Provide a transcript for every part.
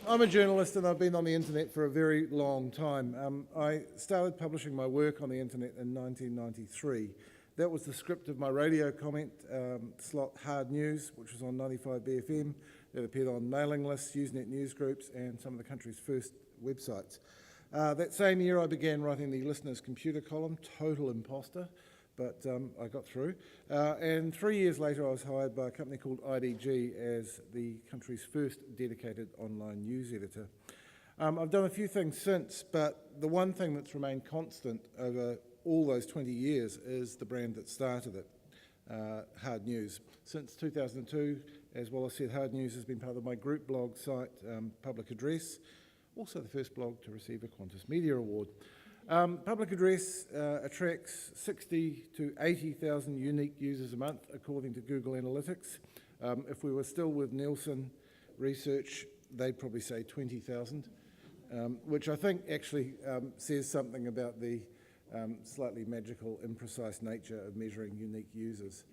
I'm a journalist and I've been on the internet for a very long time. I started publishing my work on the internet in 1993. That was the script of my radio comment slot Hard News, which was on 95 BFM. That appeared on mailing lists, Usenet news groups, and some of the country's first websites. That same year I began writing the Listener's Computer column, total imposter, but I got through. And 3 years later I was hired by a company called IDG as the country's first dedicated online news editor. I've done a few things since, but the one thing that's remained constant over all those 20 years is the brand that started it, Hard News. Since 2002, as Wallace said, Hard News has been part of my group blog site, Public Address, also the first blog to receive a Qantas Media Award. Public Address attracts 60 to 80,000 unique users a month, according to Google Analytics. If we were still with Nielsen research, they'd probably say 20,000, which I think actually says something about the slightly magical, imprecise nature of measuring unique users.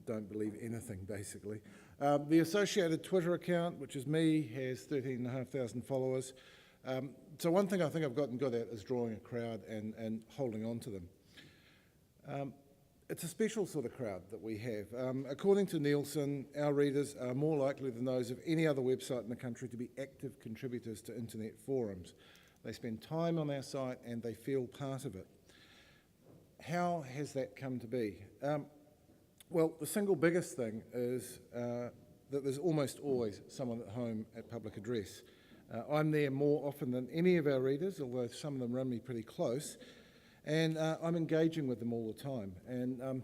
Don't believe anything, basically. The associated Twitter account, which is me, has 13,500 followers. So one thing I think I've gotten good at is drawing a crowd and holding on to them. It's a special sort of crowd that we have. According to Nielsen, our readers are more likely than those of any other website in the country to be active contributors to internet forums. They spend time on our site and they feel part of it. How has that come to be? Well, the single biggest thing is that there's almost always someone at home at Public Address. I'm there more often than any of our readers, although some of them run me pretty close, and I'm engaging with them all the time. And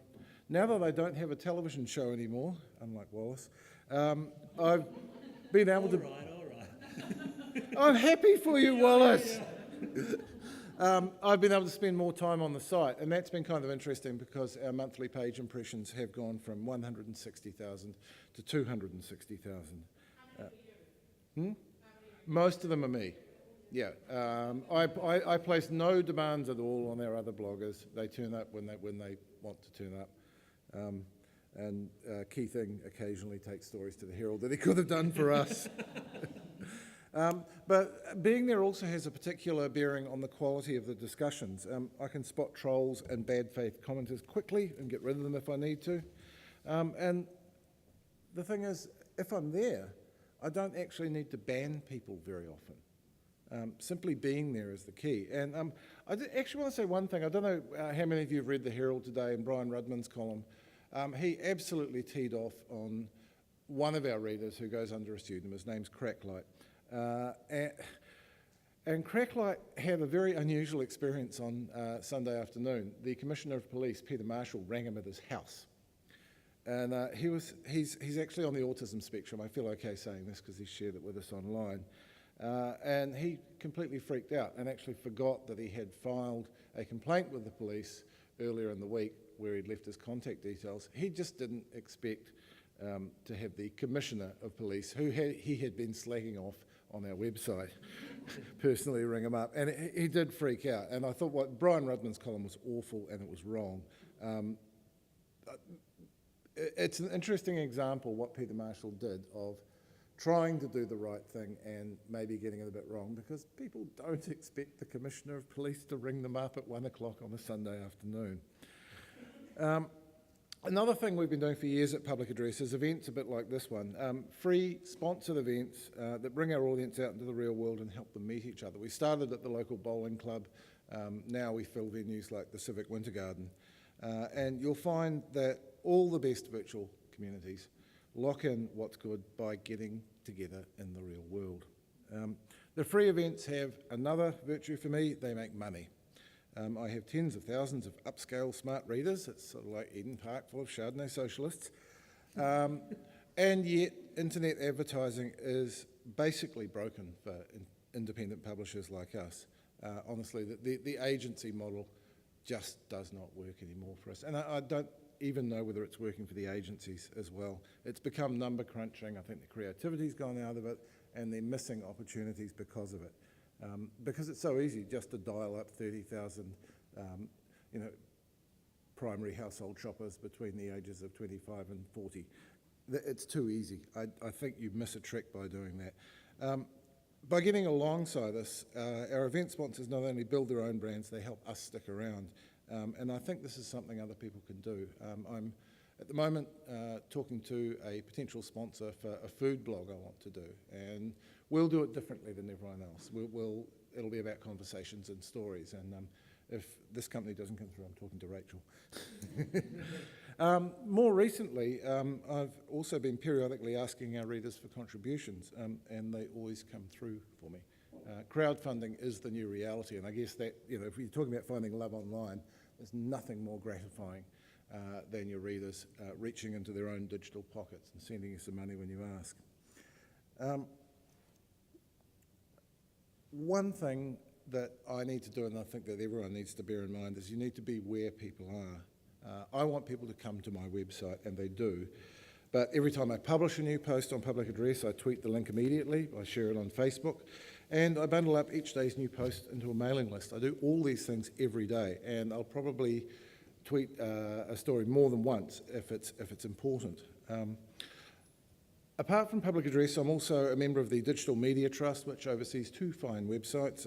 now that I don't have a television show anymore, unlike Wallace, I've been able to... All right. I'm happy for you, Wallace! I've been able to spend more time on the site, and that's been kind of interesting because our monthly page impressions have gone from 160,000 to 260,000. Most of them are me. Yeah, I place no demands at all on our other bloggers. They turn up when they want to turn up. And Keithing occasionally takes stories to the Herald that he could have done for us. But being there also has a particular bearing on the quality of the discussions. I can spot trolls and bad faith commenters quickly and get rid of them if I need to. And the thing is, if I'm there, I don't actually need to ban people very often. Simply being there is the key. And I actually want to say one thing. I don't know how many of you have read the Herald today and Brian Rudman's column. He absolutely teed off on one of our readers who goes under a pseudonym. His name's Cracklight. And Cracklight had a very unusual experience on Sunday afternoon. The Commissioner of Police, Peter Marshall, rang him at his house. And he's actually on the autism spectrum. I feel okay saying this because he shared it with us online. And he completely freaked out and actually forgot that he had filed a complaint with the police earlier in the week where he'd left his contact details. He just didn't expect to have the Commissioner of Police, who he had been slagging off on our website, personally ring him up. And he did freak out. And I thought what Brian Rudman's column was awful and it was wrong. It's an interesting example what Peter Marshall did of trying to do the right thing and maybe getting it a bit wrong because people don't expect the Commissioner of Police to ring them up at 1 o'clock on a Sunday afternoon. Another thing we've been doing for years at Public Address is events a bit like this one, free sponsored events that bring our audience out into the real world and help them meet each other. We started at the local bowling club, now we fill venues like the Civic Winter Garden, and you'll find that all the best virtual communities lock in what's good by getting together in the real world. The free events have another virtue for me, they make money. I have tens of thousands of upscale smart readers. It's sort of like Eden Park full of Chardonnay socialists. And yet, internet advertising is basically broken for independent publishers like us. Honestly, the agency model just does not work anymore for us. And I don't even know whether it's working for the agencies as well. It's become number crunching. I think the creativity's gone out of it, and they're missing opportunities because of it. Because it's so easy just to dial up 30,000, primary household shoppers between the ages of 25 and 40. It's too easy. I think you miss a trick by doing that. By getting alongside us, our event sponsors not only build their own brands, they help us stick around. And I think this is something other people can do. I'm at the moment talking to a potential sponsor for a food blog I want to do, and we'll do it differently than everyone else. It'll be about conversations and stories, and if this company doesn't come through, I'm talking to Rachel. More recently, I've also been periodically asking our readers for contributions, and they always come through for me. Crowdfunding is the new reality, and I guess that, if you're talking about finding love online, there's nothing more gratifying than your readers reaching into their own digital pockets and sending you some money when you ask. One thing that I need to do, and I think that everyone needs to bear in mind, is you need to be where people are. I want people to come to my website, and they do. But every time I publish a new post on public address, I tweet the link immediately, I share it on Facebook, and I bundle up each day's new post into a mailing list. I do all these things every day, and I'll probably tweet a story more than once if it's important. Apart from public address, I'm also a member of the Digital Media Trust, which oversees two fine websites,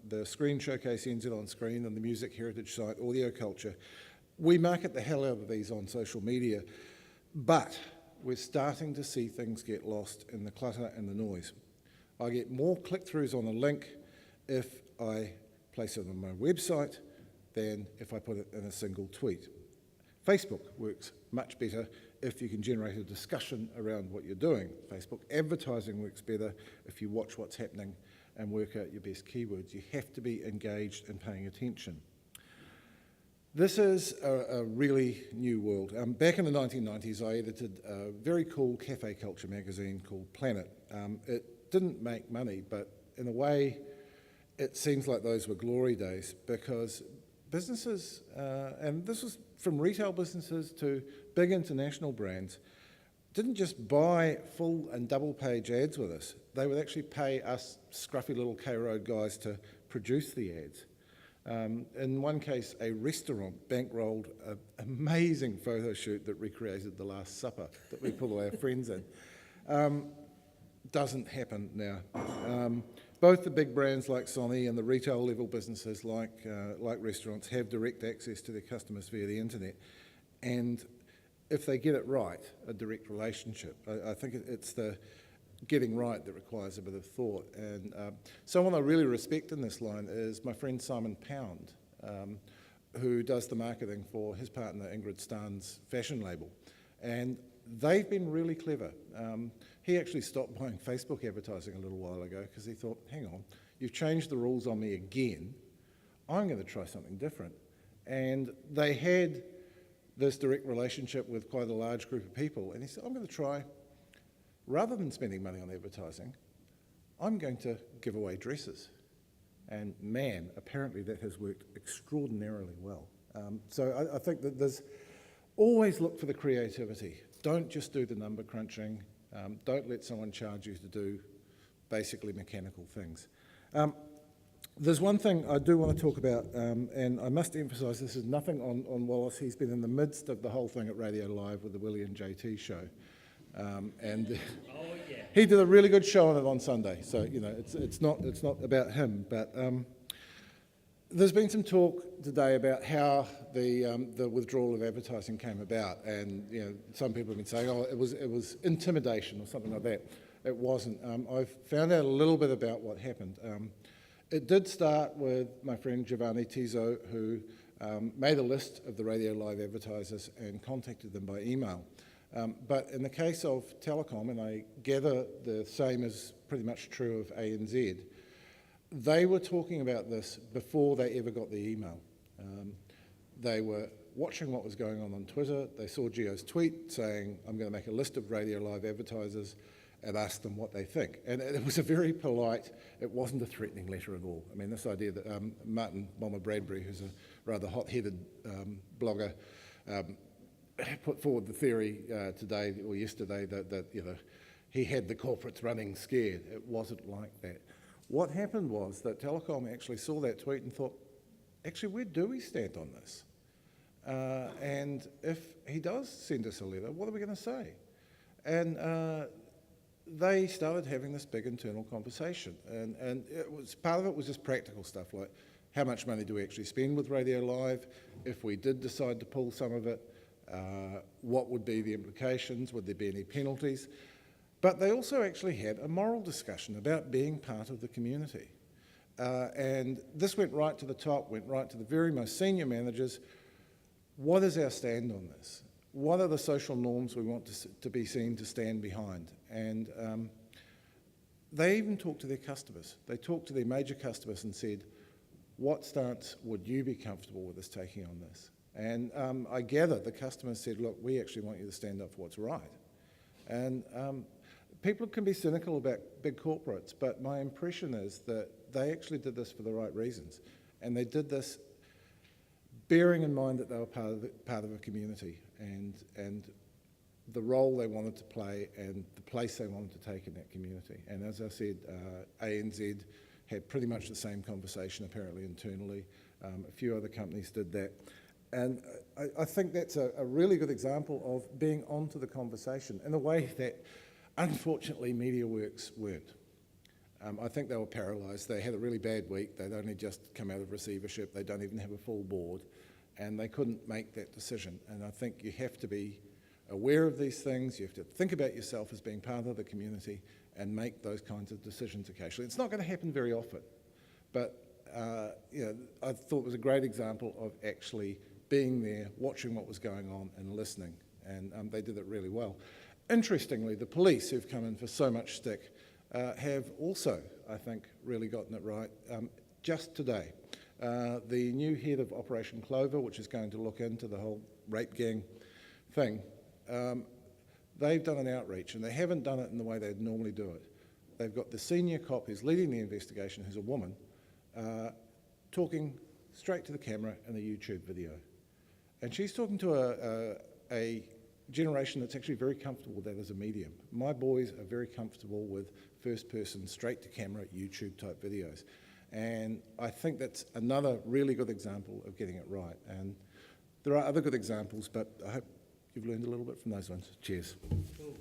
the Screen Showcase NZ on Screen and the music heritage site Audio Culture. We market the hell out of these on social media, but we're starting to see things get lost in the clutter and the noise. I get more click-throughs on a link if I place it on my website than if I put it in a single tweet. Facebook works much better if you can generate a discussion around what you're doing. Facebook advertising works better if you watch what's happening and work out your best keywords. You have to be engaged and paying attention. This is a really new world. Back in the 1990s, I edited a very cool cafe culture magazine called Planet. It didn't make money, but in a way, it seems like those were glory days because businesses, and this was from retail businesses to big international brands, didn't just buy full and double page ads with us. They would actually pay us scruffy little K-Road guys to produce the ads. In one case, a restaurant bankrolled an amazing photo shoot that recreated the Last Supper that we put all our friends in. Doesn't happen now. Both the big brands like Sony and the retail level businesses like restaurants have direct access to their customers via the internet. And if they get it right, a direct relationship. I think it's the getting right that requires a bit of thought. And someone I really respect in this line is my friend Simon Pound, who does the marketing for his partner Ingrid Starn's fashion label. And they've been really clever. He actually stopped buying Facebook advertising a little while ago because he thought, hang on, you've changed the rules on me again. I'm going to try something different. And they had this direct relationship with quite a large group of people. And he said, I'm going to try, rather than spending money on advertising, I'm going to give away dresses. And man, apparently that has worked extraordinarily well. So I think that there's always look for the creativity. Don't just do the number crunching. Don't let someone charge you to do basically mechanical things. There's one thing I do want to talk about, and I must emphasise this is nothing on Wallace. He's been in the midst of the whole thing at Radio Live with the Willie and JT show. He did a really good show on it on Sunday, so it's not about him. But there's been some talk today about how the withdrawal of advertising came about, and some people have been saying, oh, it was intimidation or something like that. It wasn't. I've found out a little bit about what happened. It did start with my friend Giovanni Tizzo, who made a list of the Radio Live advertisers and contacted them by email. But in the case of Telecom, and I gather the same is pretty much true of ANZ, they were talking about this before they ever got the email. They were watching what was going on Twitter. They saw Gio's tweet saying, I'm going to make a list of Radio Live advertisers and ask them what they think. And it was a very polite, it wasn't a threatening letter at all. I mean, this idea that Martin Bomber Bradbury, who's a rather hot-headed blogger, put forward the theory today or yesterday that he had the corporates running scared. It wasn't like that. What happened was that Telecom actually saw that tweet and thought, actually, where do we stand on this? And if he does send us a letter, what are we going to say? And they started having this big internal conversation, and part of it was just practical stuff like how much money do we actually spend with Radio Live? If we did decide to pull some of it, what would be the implications? Would there be any penalties? But they also actually had a moral discussion about being part of the community. And this went right to the top, went right to the very most senior managers. What is our stand on this? What are the social norms we want to be seen to stand behind? And they even talked to their customers. They talked to their major customers and said, what stance would you be comfortable with us taking on this? And I gather the customers said, look, we actually want you to stand up for what's right. And people can be cynical about big corporates, but my impression is that they actually did this for the right reasons. And they did this bearing in mind that they were part of a community and the role they wanted to play and the place they wanted to take in that community. And as I said, ANZ had pretty much the same conversation apparently internally. A few other companies did that. And I think that's a really good example of being onto the conversation in a way that unfortunately MediaWorks weren't. I think they were paralysed. They had a really bad week. They'd only just come out of receivership. They don't even have a full board. And they couldn't make that decision. And I think you have to be aware of these things. You have to think about yourself as being part of the community and make those kinds of decisions occasionally. It's not going to happen very often. But I thought it was a great example of actually being there, watching what was going on and listening. And they did it really well. Interestingly, the police, who've come in for so much stick, have also, I think, really gotten it right. Just today, the new head of Operation Clover, which is going to look into the whole rape gang thing, they've done an outreach, and they haven't done it in the way they'd normally do it. They've got the senior cop who's leading the investigation, who's a woman, talking straight to the camera in a YouTube video. And she's talking to a generation that's actually very comfortable with that as a medium. My boys are very comfortable with first-person, straight-to-camera, YouTube-type videos. And I think that's another really good example of getting it right. And there are other good examples, but I hope you've learned a little bit from those ones. Cheers. Cool.